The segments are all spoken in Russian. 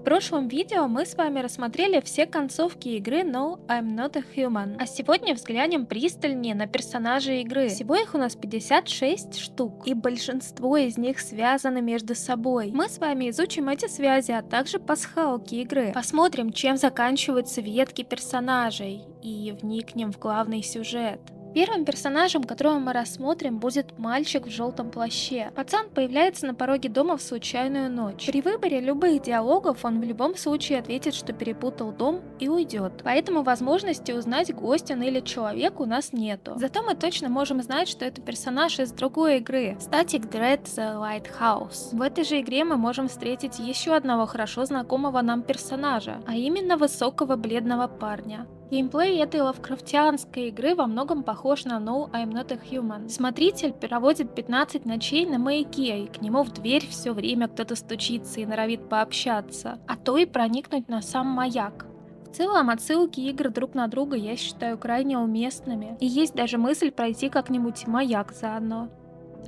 В прошлом видео мы с вами рассмотрели все концовки игры No, I'm Not a Human, а сегодня взглянем пристальнее на персонажей игры. Всего их у нас 56 штук, и большинство из них связаны между собой. Мы с вами изучим эти связи, а также пасхалки игры. Посмотрим, чем заканчиваются ветки персонажей, и вникнем в главный сюжет. Первым персонажем, которого мы рассмотрим, будет мальчик в желтом плаще. Пацан появляется на пороге дома в случайную ночь. При выборе любых диалогов он в любом случае ответит, что перепутал дом и уйдет. Поэтому возможности узнать, гость он или человек у нас нету. Зато мы точно можем знать, что это персонаж из другой игры Static Dread The Lighthouse. В этой же игре мы можем встретить еще одного хорошо знакомого нам персонажа, а именно высокого бледного парня. Геймплей этой лавкрафтианской игры во многом похож на No, I'm Not a Human. Смотритель проводит 15 ночей на маяке, и к нему в дверь все время кто-то стучится и норовит пообщаться, а то и проникнуть на сам маяк. В целом, отсылки игр друг на друга я считаю крайне уместными, и есть даже мысль пройти как-нибудь маяк заодно.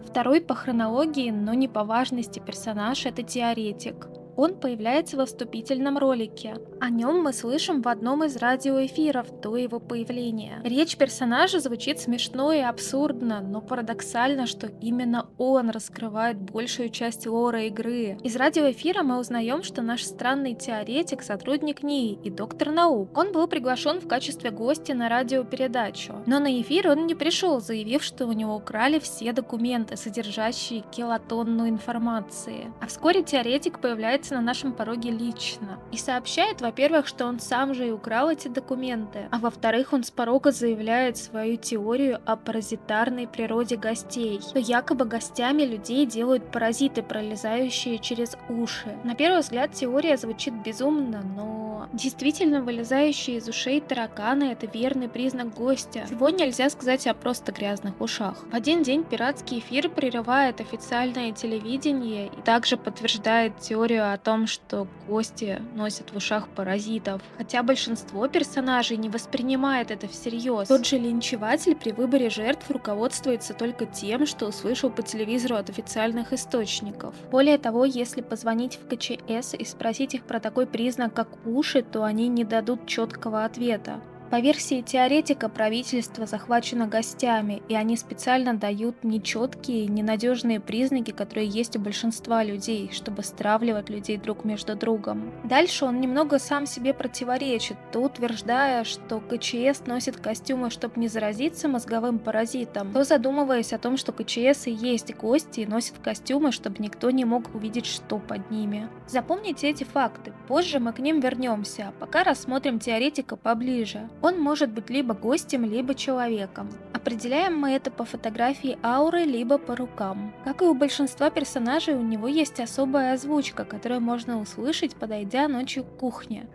Второй по хронологии, но не по важности персонаж — это теоретик. Он появляется во вступительном ролике. О нем мы слышим в одном из радиоэфиров до его появления. Речь персонажа звучит смешно и абсурдно, но парадоксально, что именно он раскрывает большую часть лора игры. Из радиоэфира мы узнаем, что наш странный теоретик — сотрудник НИИ и доктор наук. Он был приглашен в качестве гостя на радиопередачу. Но на эфир он не пришел, заявив, что у него украли все документы, содержащие килотонну информации. А вскоре теоретик появляется на нашем пороге лично и сообщает, во-первых, что он сам же и украл эти документы, а во-вторых, он с порога заявляет свою теорию о паразитарной природе гостей, что якобы гостями людей делают паразиты, пролезающие через уши. На первый взгляд теория звучит безумно, но действительно вылезающие из ушей тараканы — это верный признак гостя. Его нельзя сказать о просто грязных ушах. В один день пиратский эфир прерывает официальное телевидение и также подтверждает теорию о том, что гости носят в ушах паразитов. Хотя большинство персонажей не воспринимает это всерьез. Тот же линчеватель при выборе жертв руководствуется только тем, что услышал по телевизору от официальных источников. Более того, если позвонить в КЧС и спросить их про такой признак, как уши, то они не дадут четкого ответа. По версии теоретика, правительство захвачено гостями, и они специально дают нечеткие, ненадежные признаки, которые есть у большинства людей, чтобы стравливать людей друг между другом. Дальше он немного сам себе противоречит, то утверждая, что КЧС носит костюмы, чтобы не заразиться мозговым паразитом, то задумываясь о том, что КЧС и есть гости и носят костюмы, чтобы никто не мог увидеть, что под ними. Запомните эти факты, позже мы к ним вернемся, а пока рассмотрим теоретика поближе. Он может быть либо гостем, либо человеком. Определяем мы это по фотографии ауры, либо по рукам. Как и у большинства персонажей, у него есть особая озвучка, которую можно услышать, подойдя ночью к кухне.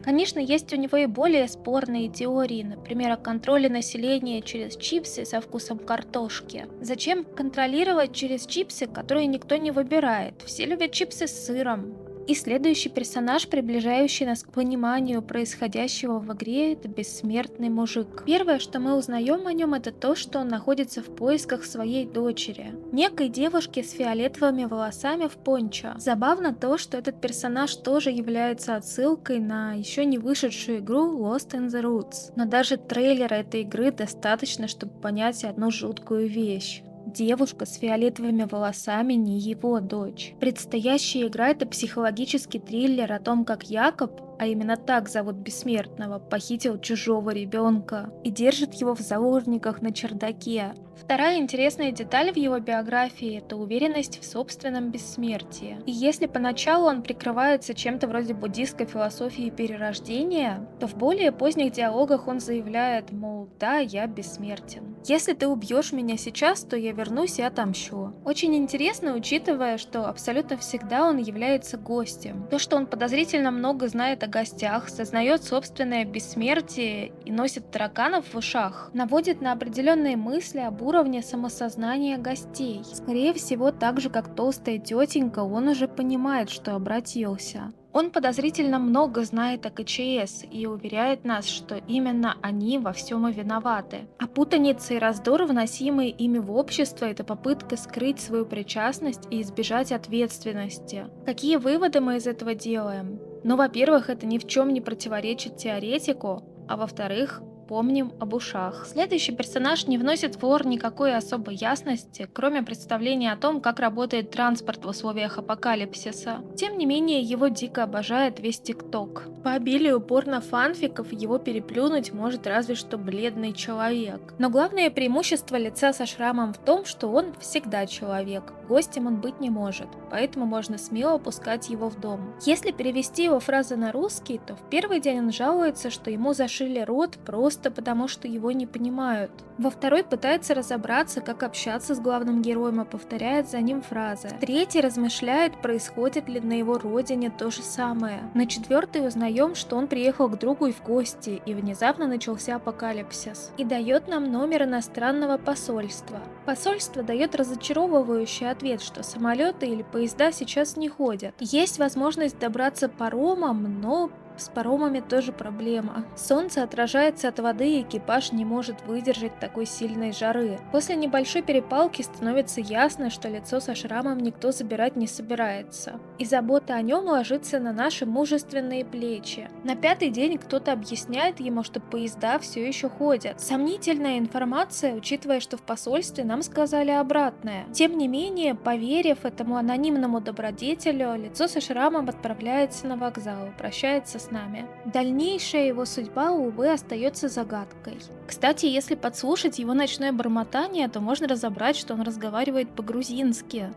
Конечно, есть у него и более спорные теории, например, о контроле населения через чипсы со вкусом картошки. Зачем контролировать через чипсы, которые никто не выбирает? Все любят чипсы с сыром. И следующий персонаж, приближающий нас к пониманию происходящего в игре, это бессмертный мужик. Первое, что мы узнаем о нем, это то, что он находится в поисках своей дочери, некой девушки с фиолетовыми волосами в пончо. Забавно то, что этот персонаж тоже является отсылкой на еще не вышедшую игру Lost in the Roots. Но даже трейлера этой игры достаточно, чтобы понять одну жуткую вещь. Девушка с фиолетовыми волосами не его дочь. Предстоящая игра — это психологический триллер о том, как Якоб, а именно так зовут бессмертного, похитил чужого ребенка и держит его в заложниках на чердаке. Вторая интересная деталь в его биографии — это уверенность в собственном бессмертии. И если поначалу он прикрывается чем-то вроде буддистской философии перерождения, то в более поздних диалогах он заявляет, мол, да, я бессмертен. Если ты убьешь меня сейчас, то я вернусь и отомщу. Очень интересно, учитывая, что абсолютно всегда он является гостем. То, что он подозрительно много знает о гостях, сознает собственное бессмертие и носит тараканов в ушах, наводит на определенные мысли об уровне самосознания гостей. Скорее всего, так же как толстая тетенька, он уже понимает, что обратился. Он подозрительно много знает о КЧС и уверяет нас, что именно они во всем и виноваты. А путаница и раздор, вносимые ими в общество, это попытка скрыть свою причастность и избежать ответственности. Какие выводы мы из этого делаем? Ну, во-первых, это ни в чем не противоречит теоретику, а во-вторых, помним об ушах. Следующий персонаж не вносит в лор никакой особой ясности, кроме представления о том, как работает транспорт в условиях апокалипсиса. Тем не менее, его дико обожает весь ТикТок. По обилию порно-фанфиков его переплюнуть может разве что бледный человек. Но главное преимущество лица со шрамом в том, что он всегда человек. Гостем он быть не может, поэтому можно смело пускать его в дом. Если перевести его фразы на русский, то в первый день он жалуется, что ему зашили рот просто потому, что его не понимают. Во второй пытается разобраться, как общаться с главным героем, и повторяет за ним фразы. В третий размышляет, происходит ли на его родине то же самое. На четвертый узнаем, что он приехал к другу и в гости, и внезапно начался апокалипсис. И дает нам номер иностранного посольства. Посольство дает разочаровывающий ответ, что самолеты или поезда сейчас не ходят. Есть возможность добраться паромом, но с паромами тоже проблема. Солнце отражается от воды, и экипаж не может выдержать такой сильной жары. После небольшой перепалки становится ясно, что лицо со шрамом никто забирать не собирается. И забота о нем ложится на наши мужественные плечи. На пятый день кто-то объясняет ему, что поезда все еще ходят. Сомнительная информация, учитывая, что в посольстве нам сказали обратное. Тем не менее, поверив этому анонимному добродетелю, лицо со шрамом отправляется на вокзал, прощается с нами. Дальнейшая его судьба, увы, остается загадкой. Кстати, если подслушать его ночное бормотание, то можно разобрать, что он разговаривает по-грузински.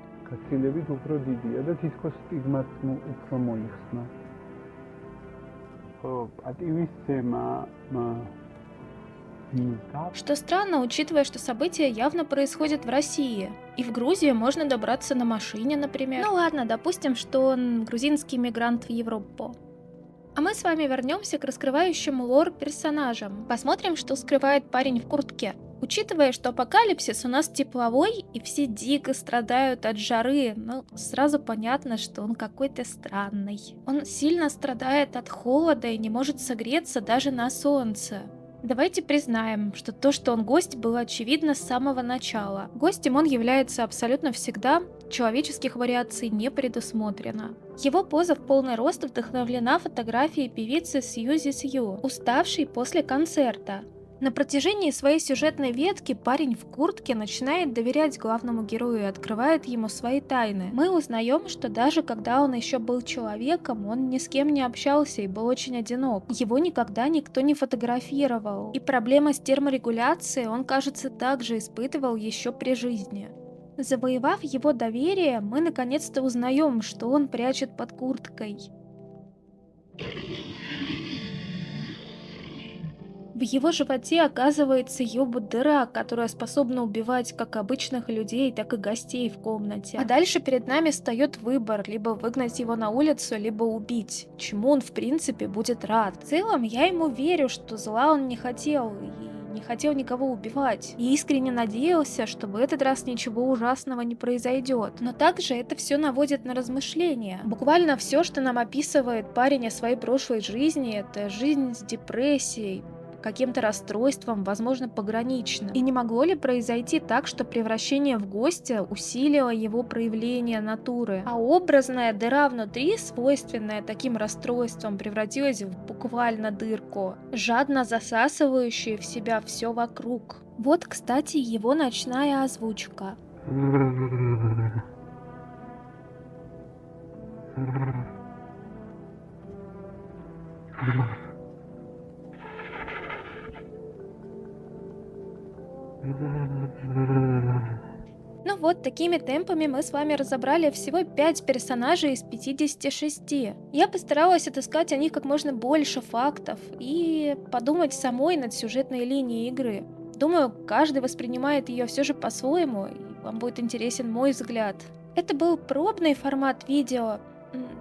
Что странно, учитывая, что события явно происходят в России. И в Грузию можно добраться на машине, например. Ну ладно, допустим, что он грузинский мигрант в Европу. А мы с вами вернемся к раскрывающим лор персонажам. Посмотрим, что скрывает парень в куртке. Учитывая, что апокалипсис у нас тепловой, и все дико страдают от жары, сразу понятно, что он какой-то странный. Он сильно страдает от холода и не может согреться даже на солнце. Давайте признаем, что то, что он гость, было очевидно с самого начала. Гостем он является абсолютно всегда, человеческих вариаций не предусмотрено. Его поза в полный рост вдохновлена фотографией певицы Сьюзи Сью, уставшей после концерта. На протяжении своей сюжетной ветки парень в куртке начинает доверять главному герою и открывает ему свои тайны. Мы узнаем, что даже когда он еще был человеком, он ни с кем не общался и был очень одинок. Его никогда никто не фотографировал. И проблема с терморегуляцией он, кажется, также испытывал еще при жизни. Завоевав его доверие, мы наконец-то узнаем, что он прячет под курткой. В его животе оказывается ёба-дыра, которая способна убивать как обычных людей, так и гостей в комнате. А дальше перед нами встает выбор: либо выгнать его на улицу, либо убить, чему он в принципе будет рад. В целом, я ему верю, что зла он не хотел и не хотел никого убивать. И искренне надеялся, что в этот раз ничего ужасного не произойдет. Но также это все наводит на размышления. Буквально все, что нам описывает парень о своей прошлой жизни, это жизнь с депрессией, каким-то расстройством, возможно, пограничным. И не могло ли произойти так, что превращение в гостя усилило его проявление натуры, а образная дыра внутри, свойственная таким расстройствам, превратилась в буквально дырку, жадно засасывающую в себя все вокруг. Вот, кстати, его ночная озвучка. Ну вот, такими темпами мы с вами разобрали всего 5 персонажей из 56. Я постаралась отыскать о них как можно больше фактов и подумать самой над сюжетной линией игры. Думаю, каждый воспринимает ее все же по-своему, и вам будет интересен мой взгляд. Это был пробный формат видео.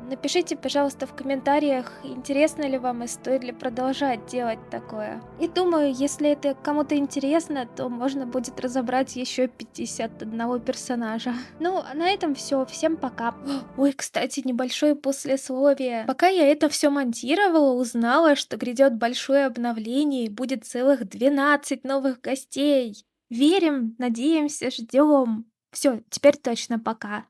Напишите, пожалуйста, в комментариях, интересно ли вам и стоит ли продолжать делать такое. И думаю, если это кому-то интересно, то можно будет разобрать еще 51 персонажа. Ну, а на этом все. Всем пока. Ой, кстати, небольшое послесловие. Пока я это все монтировала, узнала, что грядет большое обновление и будет целых 12 новых гостей. Верим, надеемся, ждем. Все, теперь точно пока.